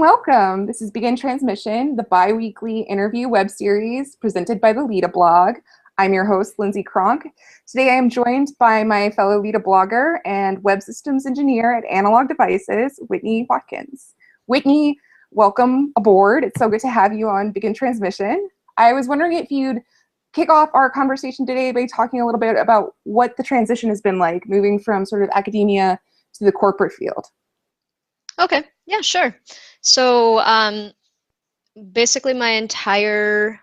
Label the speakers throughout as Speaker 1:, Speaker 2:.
Speaker 1: welcome. This is Begin Transmission, the bi-weekly interview web series presented by the LITA blog. I'm your host, Lindsay Kronk. Today I am joined by my fellow LITA blogger and web systems engineer at Analog Devices, Whitni Watkins. Whitni, welcome aboard. It's so good to have you on Begin Transmission. I was wondering if you'd kick off our conversation today by talking a little bit about what the transition has been like, moving from sort of academia to the corporate field.
Speaker 2: Okay, yeah, sure. So basically my entire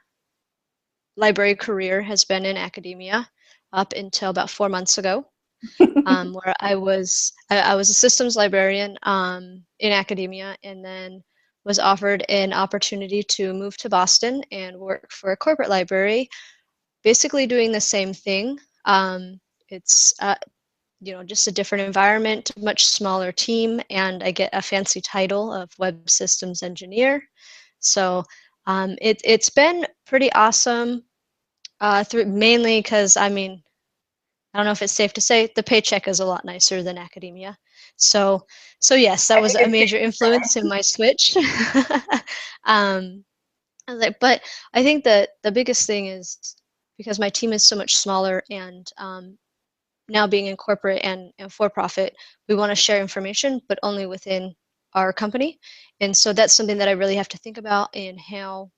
Speaker 2: library career has been in academia up until about 4 months ago, where I was a systems librarian in academia, and then was offered an opportunity to move to Boston and work for a corporate library, basically doing the same thing. It's just a different environment, much smaller team, and I get a fancy title of web systems engineer. So it's been pretty awesome, mainly because, I don't know if it's safe to say, the paycheck is a lot nicer than academia. So yes, that was a major influence in my switch. But I think that the biggest thing is because my team is so much smaller, and now being in corporate and for-profit, we want to share information, but only within our company. And so that's something that I really have to think about in how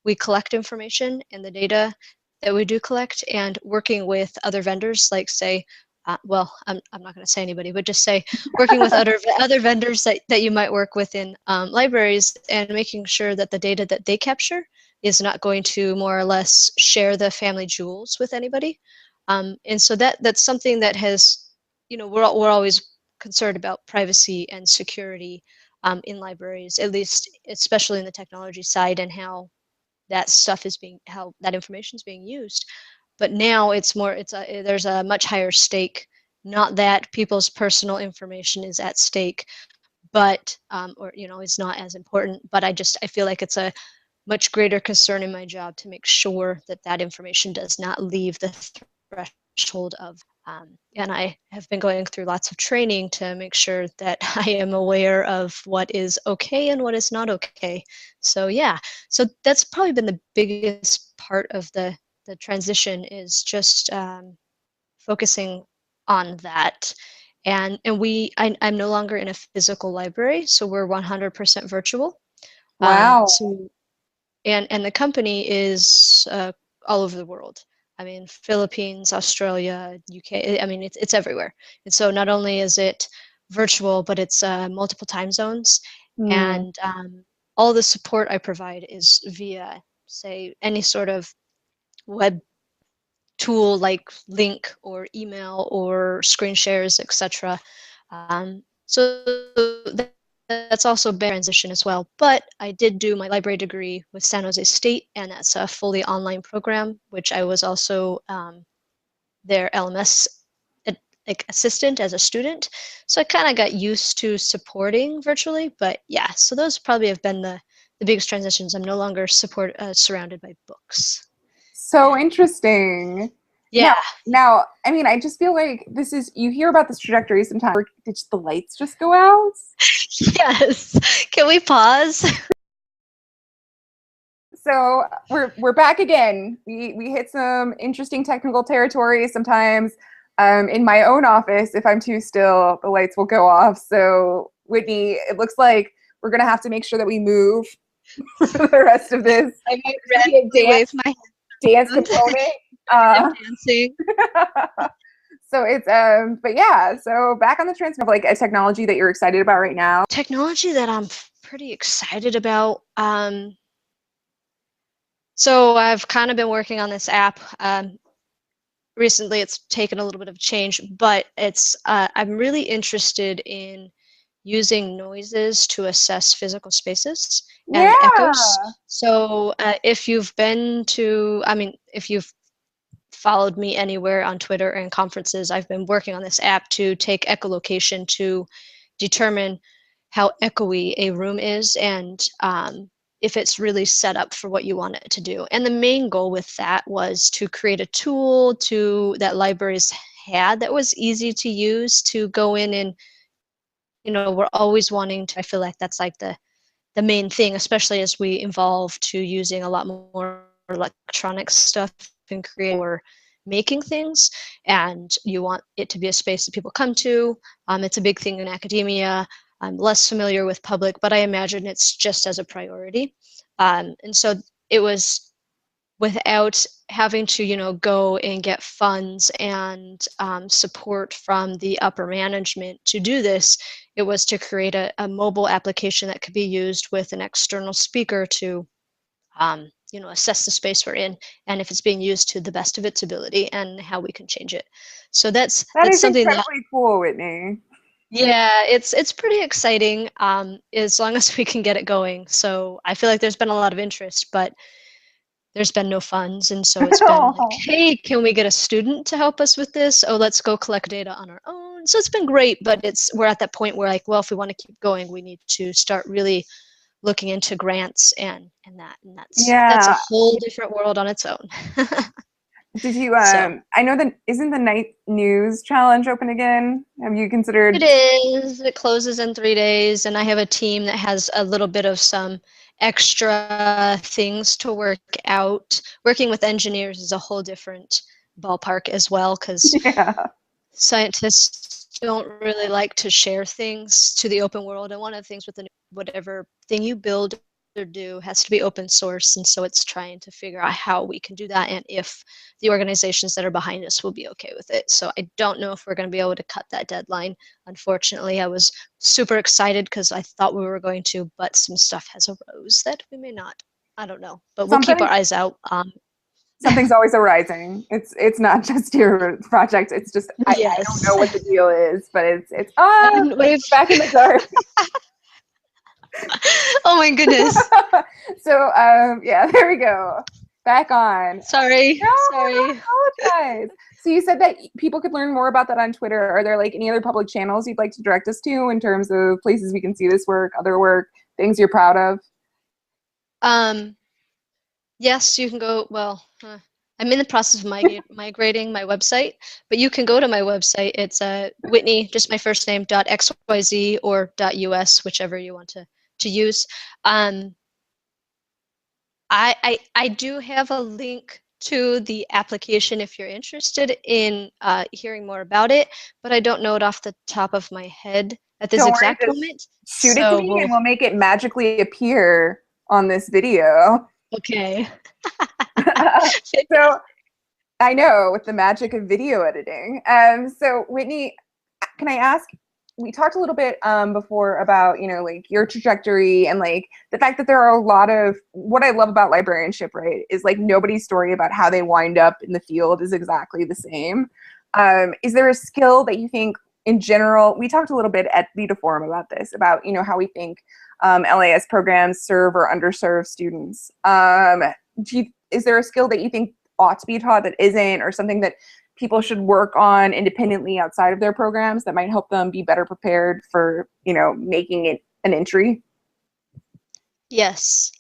Speaker 2: we collect information and the data that we do collect, and working with other vendors, like say, well, I'm not going to say anybody, but just say working with other vendors that you might work with in libraries, and making sure that the data that they capture is not going to more or less share the family jewels with anybody. And so that's something that has, we're always concerned about privacy and security in libraries, at least, especially in the technology side, and how that stuff is how that information is being used. But now there's a much higher stake. Not that people's personal information is at stake, but or it's not as important. But I feel like it's a much greater concern in my job to make sure that that information does not leave the threshold of, and I have been going through lots of training to make sure that I am aware of what is okay and what is not okay. So yeah, so that's probably been the biggest part of the transition, is just focusing on that. And I'm no longer in a physical library, so we're 100% virtual.
Speaker 1: Wow.
Speaker 2: And the company is all over the world. Philippines, Australia, UK, it's everywhere. And so not only is it virtual, but it's multiple time zones. And all the support I provide is via, say, any sort of web tool like link or email or screen shares, etc. So that's also been a transition as well. But I did do my library degree with San Jose State, and that's a fully online program, which I was also their LMS assistant as a student. So I kind of got used to supporting virtually. But yeah, so those probably have been the biggest transitions. I'm no longer surrounded by books.
Speaker 1: So interesting.
Speaker 2: Yeah.
Speaker 1: Now, I just feel like you hear about this trajectory sometimes. Did the lights just go out?
Speaker 2: Yes. Can we pause?
Speaker 1: So we're back again. We hit some interesting technical territory sometimes. In my own office, if I'm too still, the lights will go off. So Whitni, it looks like we're gonna have to make sure that we move for the rest of this.
Speaker 2: I might wave my
Speaker 1: dance component.
Speaker 2: Dancing.
Speaker 1: So it's but yeah, so back on the trend of like a technology that you're excited about right now.
Speaker 2: Technology that I'm pretty excited about. So I've kind of been working on this app. Recently it's taken a little bit of change, but I'm really interested in using noises to assess physical spaces and echoes. So if you've followed me anywhere on Twitter and conferences, I've been working on this app to take echolocation to determine how echoey a room is, and if it's really set up for what you want it to do. And the main goal with that was to create a tool that libraries had that was easy to use to go in and, we're always wanting to, I feel like that's like the the main thing, especially as we evolve to using a lot more electronic stuff and creating or making things, and you want it to be a space that people come to. It's a big thing in academia. I'm less familiar with public, but I imagine it's just as a priority. And so it was without having to, you know, go and get funds and support from the upper management to do this. It was to create a mobile application that could be used with an external speaker to you know, assess the space we're in, and if it's being used to the best of its ability, and how we can change it. So that's something
Speaker 1: incredibly cool, Whitney.
Speaker 2: Yeah, it's pretty exciting, as long as we can get it going. So I feel like there's been a lot of interest, but there's been no funds, and so it's been like, hey, can we get a student to help us with this? Oh, let's go collect data on our own. So it's been great, but we're at that point where, like, well, if we want to keep going, we need to start really looking into grants and that's a whole different world on its own.
Speaker 1: Did you I know that isn't the Night News Challenge open again? Have you considered?
Speaker 2: It is. It closes in 3 days, and I have a team that has a little bit of some extra things to work out. Working with engineers is a whole different ballpark as well, because scientists don't really like to share things to the open world, and one of the things with whatever thing you build or do has to be open source, and so it's trying to figure out how we can do that and if the organizations that are behind us will be okay with it. So I don't know if we're going to be able to cut that deadline. Unfortunately, I was super excited because I thought we were going to, but some stuff has arose that we may not. I don't know, but we'll keep our eyes out.
Speaker 1: Something's always arising. It's not just your project. It's just I don't know what the deal is, but it's back in the dark.
Speaker 2: Oh my goodness.
Speaker 1: So yeah, there we go. Back on.
Speaker 2: Sorry.
Speaker 1: No, I apologize. So you said that people could learn more about that on Twitter. Are there like any other public channels you'd like to direct us to in terms of places we can see this work, other work, things you're proud of?
Speaker 2: Yes, you can go, well, I'm in the process of migrating my website, but you can go to my website. It's Whitni, just my first name, .xyz or .us, whichever you want to use. I do have a link to the application if you're interested in hearing more about it, but I don't know it off the top of my head at this exact moment.
Speaker 1: Shoot it to me and we'll make it magically appear on this video.
Speaker 2: Okay.
Speaker 1: So I know, with the magic of video editing. So Whitni, can I ask, we talked a little bit before about, you know, like your trajectory and like the fact that there are a lot of, what I love about librarianship, right, is like nobody's story about how they wind up in the field is exactly the same. Is there a skill that you think in general, we talked a little bit at LITA Forum about this, about, you know, how we think LAS programs serve or underserve students. Is there a skill that you think ought to be taught that isn't, or something that people should work on independently outside of their programs that might help them be better prepared for, you know, making it an entry?
Speaker 2: Yes.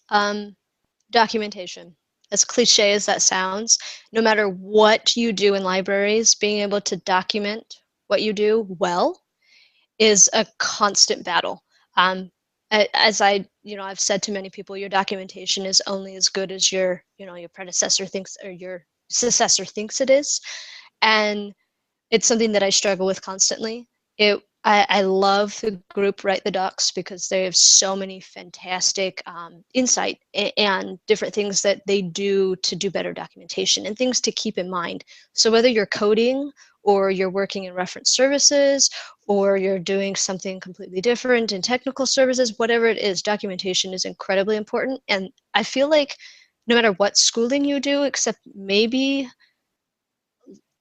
Speaker 2: Documentation. As cliche as that sounds, no matter what you do in libraries, being able to document what you do well is a constant battle. As I've said to many people, your documentation is only as good as your predecessor thinks, or your successor thinks it is. And it's something that I struggle with constantly. I love the group Write the Docs because they have so many fantastic insight and different things that they do to do better documentation and things to keep in mind. So whether you're coding or you're working in reference services or you're doing something completely different in technical services, whatever it is, documentation is incredibly important. And I feel like no matter what schooling you do, except maybe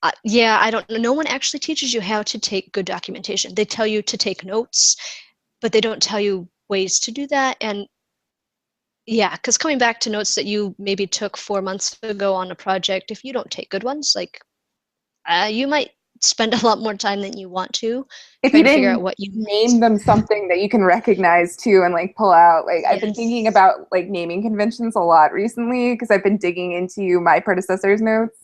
Speaker 2: I don't know. No one actually teaches you how to take good documentation. They tell you to take notes, but they don't tell you ways to do that. And yeah, because coming back to notes that you maybe took 4 months ago on a project, if you don't take good ones, like you might spend a lot more time than you want to trying to figure out what you
Speaker 1: name them something that you can recognize too and like pull out. Like I've been thinking about like naming conventions a lot recently because I've been digging into my predecessor's notes.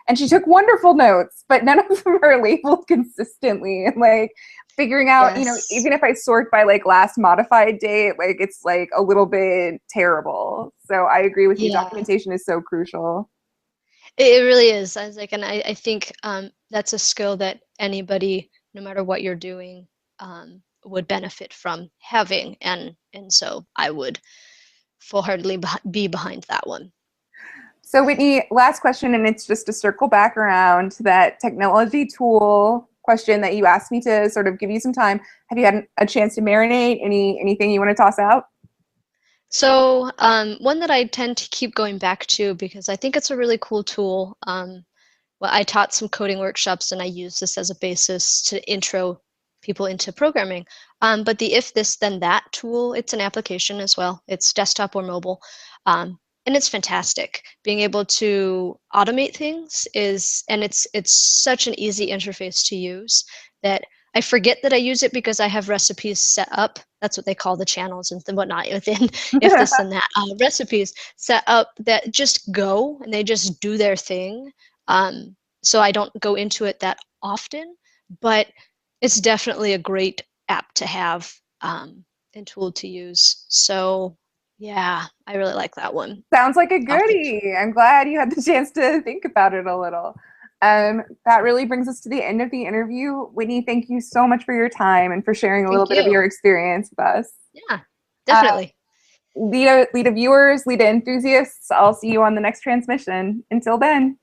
Speaker 1: And she took wonderful notes, but none of them are labeled consistently. And like, figuring out,
Speaker 2: Yes.
Speaker 1: even if I sort by like last modified date, like it's like a little bit terrible. So I agree with you.
Speaker 2: Yeah.
Speaker 1: Documentation is so crucial.
Speaker 2: It really is. I was like, and I think that's a skill that anybody, no matter what you're doing, would benefit from having, and so I would full-heartedly be behind that one.
Speaker 1: So Whitney, last question, and it's just to circle back around to that technology tool question that you asked me to sort of give you some time. Have you had a chance to marinate? Anything you want to toss out?
Speaker 2: So one that I tend to keep going back to because I think it's a really cool tool. Well, I taught some coding workshops and I use this as a basis to intro people into programming. But the if this then that tool, it's an application as well. It's desktop or mobile. And it's fantastic. Being able to automate things and it's such an easy interface to use that I forget that I use it because I have recipes set up. That's what they call the channels and whatnot within if this and that recipes set up that just go and they just do their thing. So I don't go into it that often, but it's definitely a great app to have and tool to use. So yeah, I really like that one.
Speaker 1: Sounds like a
Speaker 2: I'll think.
Speaker 1: goodie. I'm glad you had the chance to think about it a little. That really brings us to the end of the interview. Whitney, thank you so much for your time and for sharing a little
Speaker 2: Thank
Speaker 1: bit of
Speaker 2: you.
Speaker 1: your experience with us.
Speaker 2: Yeah,
Speaker 1: Uh,
Speaker 2: definitely.
Speaker 1: LITA viewers, LITA enthusiasts, I'll see you on the next transmission. Until then.